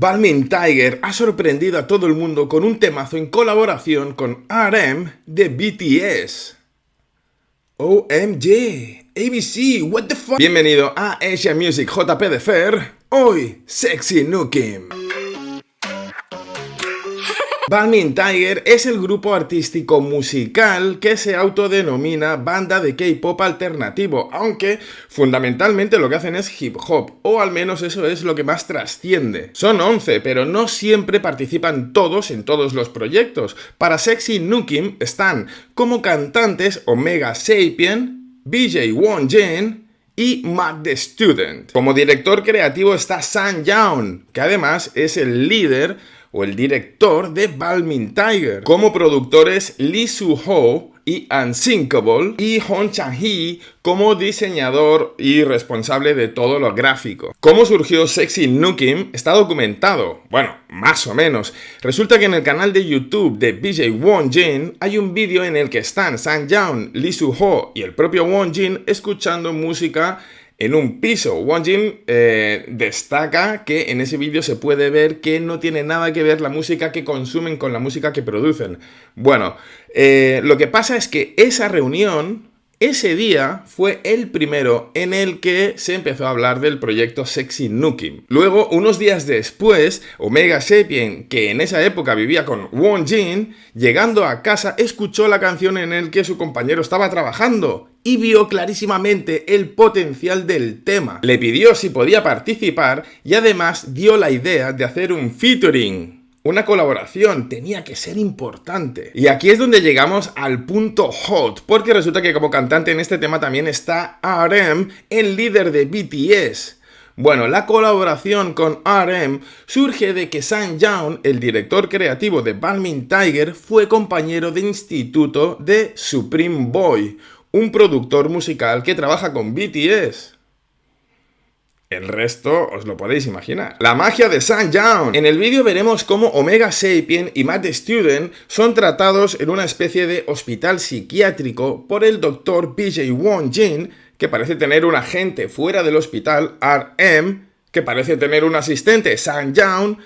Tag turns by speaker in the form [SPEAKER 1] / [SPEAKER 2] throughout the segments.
[SPEAKER 1] Balvin Tiger ha sorprendido a todo el mundo con un temazo en colaboración con RM de BTS. OMG, ABC, what the fuck. Bienvenido a Asia Music JP de Fer, hoy Sexy Nukim. Balvin Tiger es el grupo artístico musical que se autodenomina banda de K-pop alternativo, aunque fundamentalmente lo que hacen es hip hop, o al menos eso es lo que más trasciende. Son 11, pero no siempre participan todos en todos los proyectos. Para Sexy Nukim están como cantantes Omega Sapien, BJ Wonjin y Matt the Student. Como director creativo está Sun Young, que además es el líder o el director de Balvin Tiger. Como productores Lee Soo-ho y Unsinkable, y Hong Chang-hee como diseñador y responsable de todo lo gráfico. ¿Cómo surgió Sexy Nukim? Está documentado, bueno, más o menos. Resulta que en el canal de YouTube de BJ Wonjin hay un vídeo en el que están Sun Young, Lee Soo-ho y el propio Wonjin escuchando música en un piso. Wonjin destaca que en ese vídeo se puede ver que no tiene nada que ver la música que consumen con la música que producen. Bueno, lo que pasa es que esa reunión, ese día, fue el primero en el que se empezó a hablar del proyecto Sexy Nukim. Luego, unos días después, Omega Sapien, que en esa época vivía con Wonjin, llegando a casa, escuchó la canción en el que su compañero estaba trabajando y vio clarísimamente el potencial del tema. Le pidió si podía participar y además dio la idea de hacer un featuring. Una colaboración tenía que ser importante. Y aquí es donde llegamos al punto hot, porque resulta que como cantante en este tema también está RM, el líder de BTS. Bueno, la colaboración con RM surge de que Sun Young, el director creativo de Balvin Tiger, fue compañero de instituto de Supreme Boy, un productor musical que trabaja con BTS. El resto os lo podéis imaginar. La magia de Sun Young. En el vídeo veremos cómo Omega Sapien y Matt the Student son tratados en una especie de hospital psiquiátrico por el doctor BJ Wonjin, que parece tener un agente fuera del hospital, RM, que parece tener un asistente, Sun Young,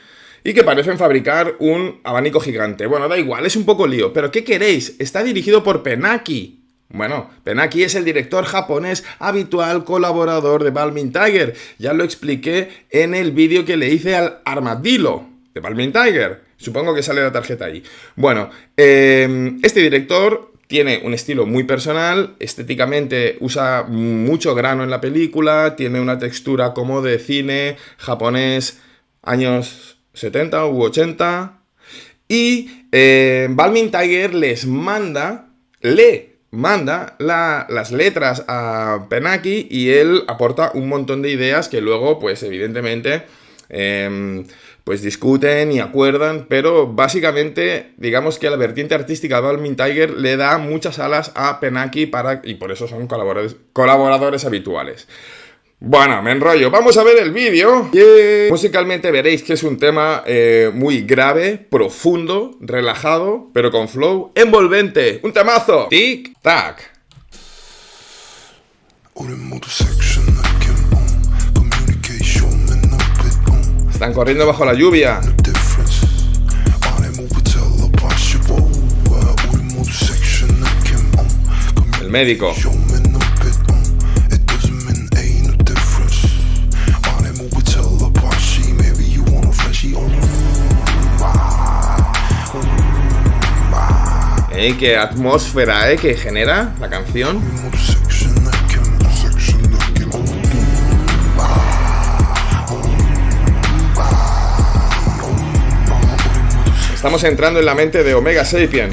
[SPEAKER 1] y que parecen fabricar un abanico gigante. Bueno, da igual, es un poco lío, pero ¿qué queréis? Está dirigido por Penaki. Bueno, Penaki es el director japonés habitual colaborador de Balvin Tiger. Ya lo expliqué en el vídeo que le hice al armadillo de Balvin Tiger. Supongo que sale la tarjeta ahí. Bueno, este director tiene un estilo muy personal, estéticamente usa mucho grano en la película, tiene una textura como de cine japonés años 70 u 80. Y Balvin Tiger manda las letras a Penaki y él aporta un montón de ideas que luego, pues evidentemente, pues discuten y acuerdan, pero básicamente, digamos que la vertiente artística de Balvin Tiger le da muchas alas a Penaki y por eso son colaboradores habituales. Bueno, me enrollo. Vamos a ver el vídeo. Musicalmente veréis que es un tema muy grave, profundo, relajado, pero con flow envolvente. ¡Un temazo! Tic-tac. Están corriendo bajo la lluvia. El médico. Qué atmósfera, que genera la canción. Estamos entrando en la mente de Omega Sapien.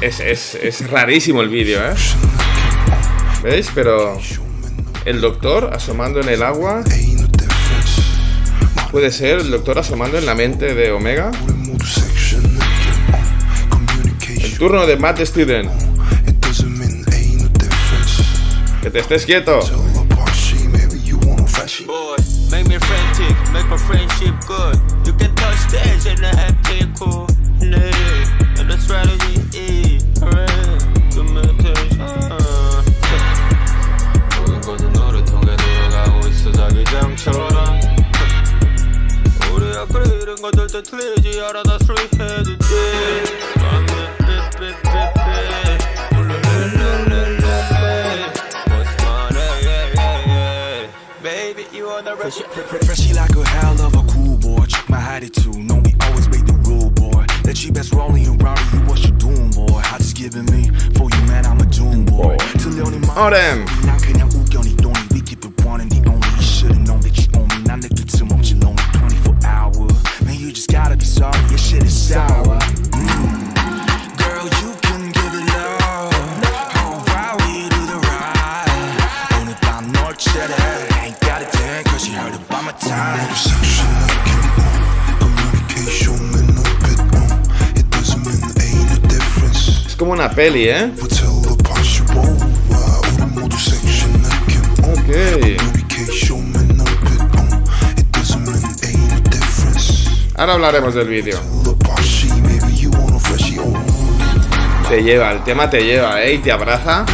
[SPEAKER 1] Es rarísimo el vídeo, ¿eh? ¿Veis? Pero el doctor asomando en el agua. ¿Puede ser el doctor asomando en la mente de Omega? El turno de Matt Student. Que te estés quieto.
[SPEAKER 2] Freshy like a hell of a cool boy. Check my attitude, know we always make the rule, boy. Let you best rolling and rowdy, you what you doing, boy. I just giving me for you, man, I'm a doom boy. Till the only
[SPEAKER 1] Orem.
[SPEAKER 2] Now can I hook on the only we keep it one and the only. You should've known that you own me. Now look at too much, you know me 24 hours. Man, you just gotta be sorry, your shit is sour. Girl, you can give it love. How far we do the ride? On the down north, shut up. Ain't got a tank, cause you heard about my time.
[SPEAKER 1] Es como una peli, ¿eh? Ok. Ahora hablaremos del vídeo. Te lleva, el tema te lleva, ¿eh? Y te abraza.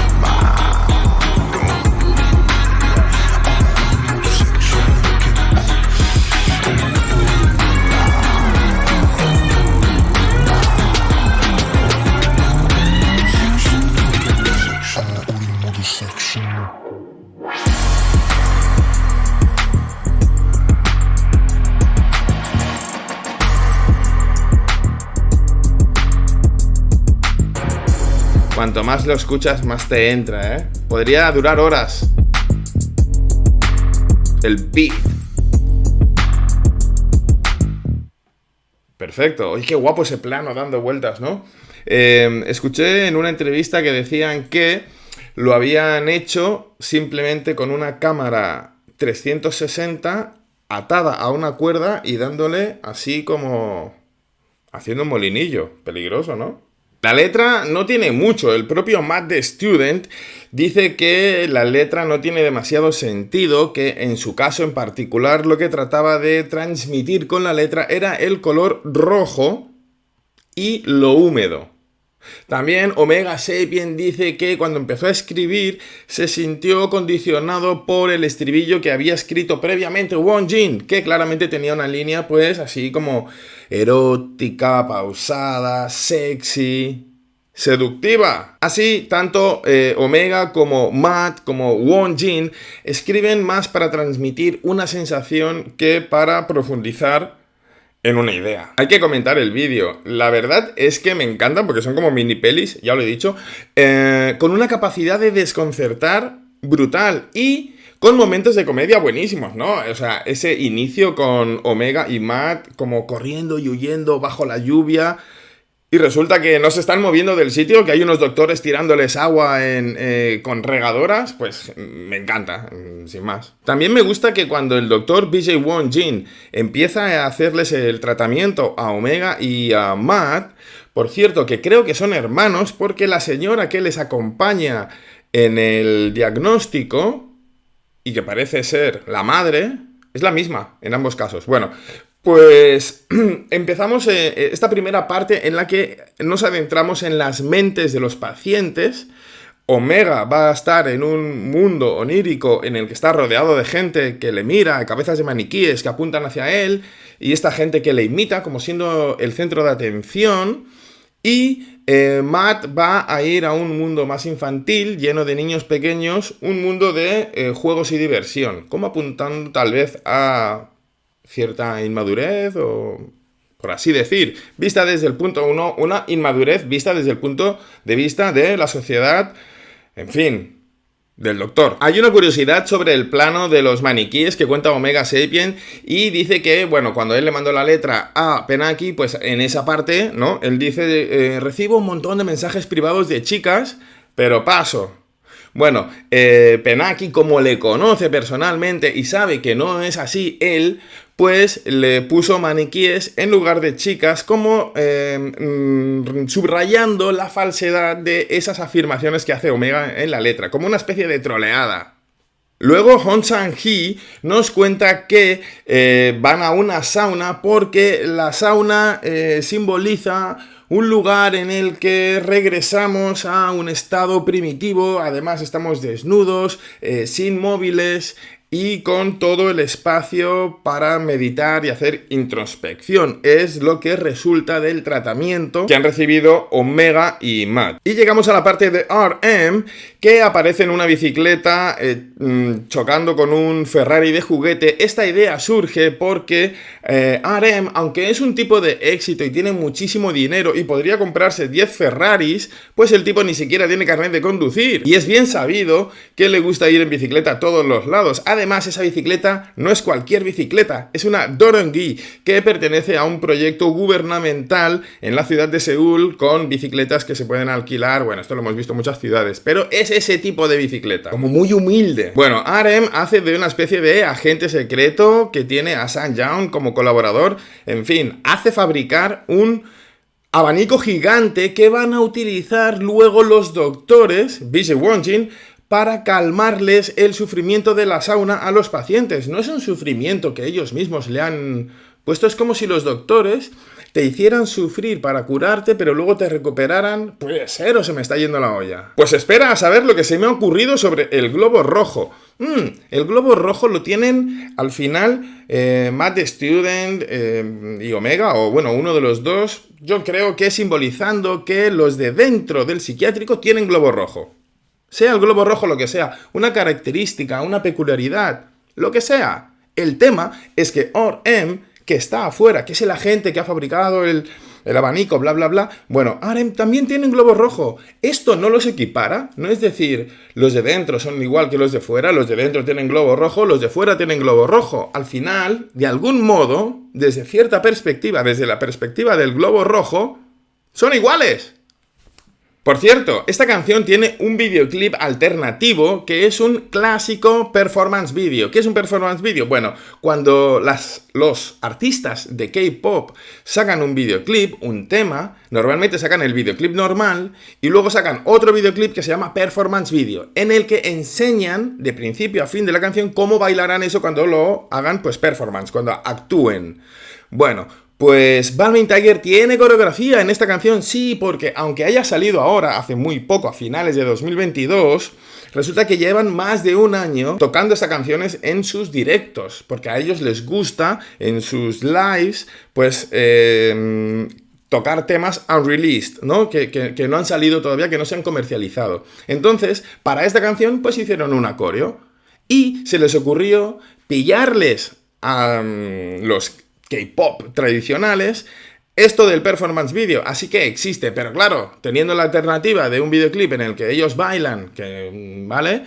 [SPEAKER 1] Cuanto más lo escuchas, más te entra, ¿eh? Podría durar horas. El beat. Perfecto. Oye, qué guapo ese plano dando vueltas, ¿no? Escuché en una entrevista que decían que lo habían hecho simplemente con una cámara 360 atada a una cuerda y dándole así como haciendo un molinillo. Peligroso, ¿no? La letra no tiene mucho. El propio Matt Student dice que la letra no tiene demasiado sentido, que en su caso en particular lo que trataba de transmitir con la letra era el color rojo y lo húmedo. También Omega Sapien dice que cuando empezó a escribir se sintió condicionado por el estribillo que había escrito previamente Wonjin, que claramente tenía una línea pues así como erótica, pausada, sexy, seductiva. Así, tanto Omega como Matt como Wonjin escriben más para transmitir una sensación que para profundizar en una idea. Hay que comentar el vídeo. La verdad es que me encantan porque son como mini pelis, ya lo he dicho, con una capacidad de desconcertar brutal y con momentos de comedia buenísimos, ¿no? O sea, ese inicio con Omega y Matt como corriendo y huyendo bajo la lluvia y resulta que no se están moviendo del sitio, que hay unos doctores tirándoles agua con regadoras, pues me encanta, sin más. También me gusta que cuando el doctor BJ Wonjin empieza a hacerles el tratamiento a Omega y a Matt, por cierto, que creo que son hermanos, porque la señora que les acompaña en el diagnóstico, y que parece ser la madre, es la misma en ambos casos. Bueno, pues empezamos esta primera parte en la que nos adentramos en las mentes de los pacientes. Omega va a estar en un mundo onírico en el que está rodeado de gente que le mira, cabezas de maniquíes que apuntan hacia él, y esta gente que le imita como siendo el centro de atención. Y Matt va a ir a un mundo más infantil, lleno de niños pequeños, un mundo de juegos y diversión, como apuntando tal vez a cierta inmadurez o por así decir, vista desde el punto uno, una inmadurez vista desde el punto de vista de la sociedad, en fin, del doctor. Hay una curiosidad sobre el plano de los maniquíes que cuenta Omega Sapien y dice que, bueno, cuando él le mandó la letra a Penaki, pues en esa parte, ¿no? Él dice, recibo un montón de mensajes privados de chicas, pero paso. Bueno, Penaki, como le conoce personalmente y sabe que no es así él, pues le puso maniquíes en lugar de chicas, como subrayando la falsedad de esas afirmaciones que hace Omega en la letra, como una especie de troleada. Luego Hong Sang-hee nos cuenta que van a una sauna porque la sauna simboliza un lugar en el que regresamos a un estado primitivo, además estamos desnudos, sin móviles y con todo el espacio para meditar y hacer introspección. Es lo que resulta del tratamiento que han recibido Omega y Matt. Y llegamos a la parte de RM, que aparece en una bicicleta chocando con un Ferrari de juguete. Esta idea surge porque RM, aunque es un tipo de éxito y tiene muchísimo dinero y podría comprarse 10 Ferraris, pues el tipo ni siquiera tiene carnet de conducir. Y es bien sabido que le gusta ir en bicicleta a todos los lados. Además, esa bicicleta no es cualquier bicicleta, es una Dorongui, que pertenece a un proyecto gubernamental en la ciudad de Seúl con bicicletas que se pueden alquilar. Bueno, esto lo hemos visto en muchas ciudades, pero es ese tipo de bicicleta, como muy humilde. Bueno, RM hace de una especie de agente secreto que tiene a Sang Young como colaborador. En fin, hace fabricar un abanico gigante que van a utilizar luego los doctores, Bishop Wonjin, para calmarles el sufrimiento de la sauna a los pacientes. No es un sufrimiento que ellos mismos le han puesto, es como si los doctores te hicieran sufrir para curarte, pero luego te recuperaran. Puede ser, o se me está yendo la olla. Pues espera a saber lo que se me ha ocurrido sobre el globo rojo. El globo rojo lo tienen al final Matt the Student y Omega, o bueno, uno de los dos. Yo creo que simbolizando que los de dentro del psiquiátrico tienen globo rojo. Sea el globo rojo lo que sea, una característica, una peculiaridad, lo que sea. El tema es que RM, que está afuera, que es el agente que ha fabricado el abanico, bla, bla, bla. Bueno, RM también tienen globo rojo. Esto no los equipara, no es decir, los de dentro son igual que los de fuera, los de dentro tienen globo rojo, los de fuera tienen globo rojo. Al final, de algún modo, desde cierta perspectiva, desde la perspectiva del globo rojo, son iguales. Por cierto, esta canción tiene un videoclip alternativo que es un clásico performance video. ¿Qué es un performance video? Bueno, cuando los artistas de K-pop sacan un videoclip, un tema, normalmente sacan el videoclip normal y luego sacan otro videoclip que se llama performance video, en el que enseñan de principio a fin de la canción cómo bailarán eso cuando lo hagan, pues performance, cuando actúen. Bueno, pues Balvin Tiger tiene coreografía en esta canción, sí, porque aunque haya salido ahora, hace muy poco, a finales de 2022, resulta que llevan más de un año tocando estas canciones en sus directos, porque a ellos les gusta en sus lives, pues tocar temas unreleased, ¿no? Que no han salido todavía, que no se han comercializado. Entonces, para esta canción, pues hicieron un coreo y se les ocurrió pillarles a los K-pop tradicionales esto del performance video, así que existe, pero claro, teniendo la alternativa de un videoclip en el que ellos bailan, ¿vale?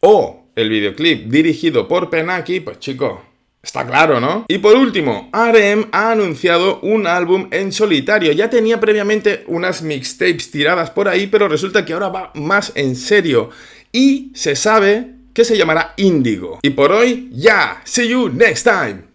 [SPEAKER 1] O el videoclip dirigido por Penaki, pues chico, está claro, ¿no? Y por último, RM ha anunciado un álbum en solitario. Ya tenía previamente unas mixtapes tiradas por ahí, pero resulta que ahora va más en serio y se sabe que se llamará Índigo. Y por hoy, ya, see you next time.